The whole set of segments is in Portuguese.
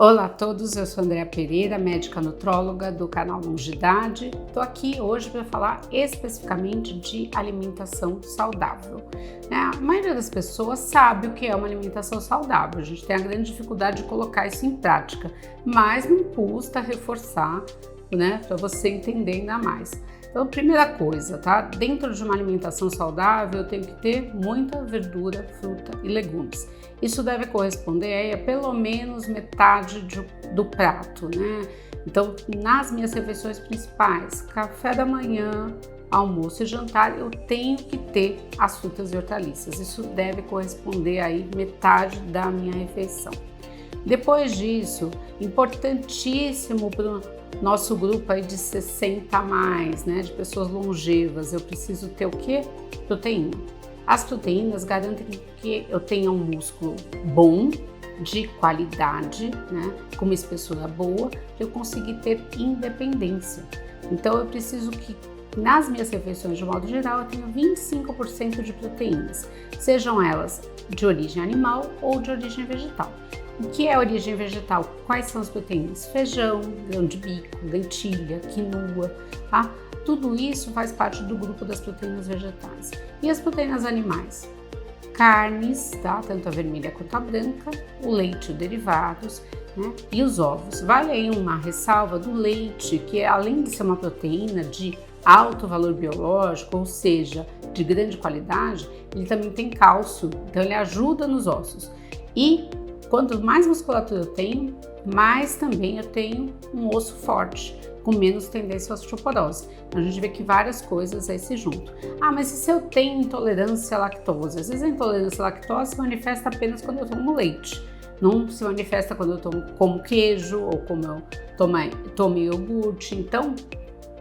Olá a todos, eu sou Andréa Pereira, médica nutróloga do canal Longidade. Estou aqui hoje para falar especificamente de alimentação saudável. A maioria das pessoas sabe o que é uma alimentação saudável, a gente tem a grande dificuldade de colocar isso em prática, mas não custa reforçar, para você entender ainda mais. Então, primeira coisa, tá? Dentro de uma alimentação saudável, eu tenho que ter muita verdura, fruta e legumes. Isso deve corresponder a pelo menos metade do prato, né? Então, nas minhas refeições principais, café da manhã, almoço e jantar, eu tenho que ter as frutas e hortaliças. Isso deve corresponder aí metade da minha refeição. Depois disso, importantíssimo para o nosso grupo aí de 60 a mais, né, de pessoas longevas, eu preciso ter o quê? Proteína. As proteínas garantem que eu tenha um músculo bom, de qualidade, né, com uma espessura boa, para eu conseguir ter independência. Então eu preciso que nas minhas refeições, de modo geral, eu tenho 25% de proteínas, sejam elas de origem animal ou de origem vegetal. O que é origem vegetal? Quais são as proteínas? Feijão, grão de bico, lentilha, quinoa, tá? Tudo isso faz parte do grupo das proteínas vegetais. E as proteínas animais? Carnes, tá? Tanto a vermelha quanto a branca, o leite e derivados, né? E os ovos. Vale aí uma ressalva do leite, que além de ser uma proteína de alto valor biológico, ou seja, de grande qualidade, ele também tem cálcio, então ele ajuda nos ossos. E quanto mais musculatura eu tenho, mais também eu tenho um osso forte, com menos tendência à osteoporose. A gente vê que várias coisas aí se juntam. Mas e se eu tenho intolerância à lactose? Às vezes a intolerância à lactose se manifesta apenas quando eu tomo leite. Não se manifesta quando eu como queijo ou como eu tomo iogurte. Então,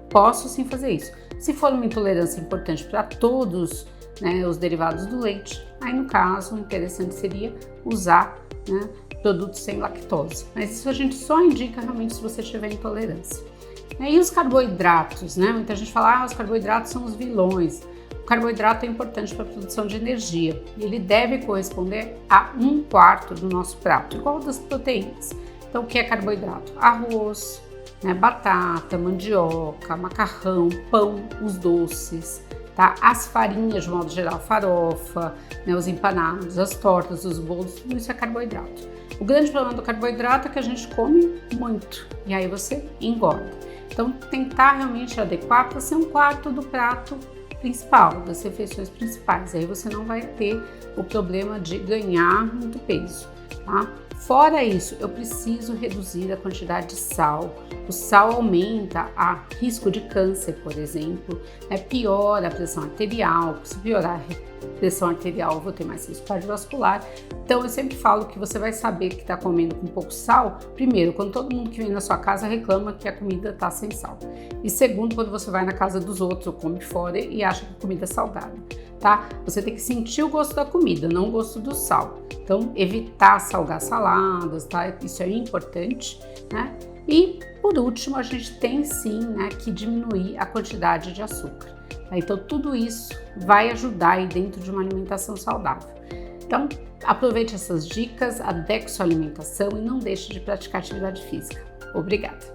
posso sim fazer isso. Se for uma intolerância importante para todos, né, os derivados do leite, aí no caso, o interessante seria usar, né, produtos sem lactose. Mas isso a gente só indica realmente se você tiver intolerância. E os carboidratos, né? Muita gente fala, os carboidratos são os vilões. O carboidrato é importante para a produção de energia. Ele deve corresponder a 1/4 do nosso prato, igual das proteínas. Então, o que é carboidrato? Arroz, né, batata, mandioca, macarrão, pão, os doces, tá? As farinhas, de modo geral, farofa, né, os empanados, as tortas, os bolos, tudo isso é carboidrato. O grande problema do carboidrato é que a gente come muito e aí você engorda. Então, tentar realmente adequar para ser 1/4 do prato principal, das refeições principais. Aí você não vai ter o problema de ganhar muito peso, tá? Fora isso, eu preciso reduzir a quantidade de sal. O sal aumenta o risco de câncer, por exemplo, piora a pressão arterial. Se piorar a pressão arterial, eu vou ter mais risco cardiovascular. Então, eu sempre falo que você vai saber que está comendo com pouco sal, primeiro, quando todo mundo que vem na sua casa reclama que a comida está sem sal. E segundo, quando você vai na casa dos outros ou come fora e acha que a comida é salgada, tá? Você tem que sentir o gosto da comida, não o gosto do sal. Então, evitar salgar saladas, tá? Isso é importante, né? E, por último, a gente tem sim, né, que diminuir a quantidade de açúcar. Tá? Então, tudo isso vai ajudar aí dentro de uma alimentação saudável. Então, aproveite essas dicas, adeque sua alimentação e não deixe de praticar atividade física. Obrigada!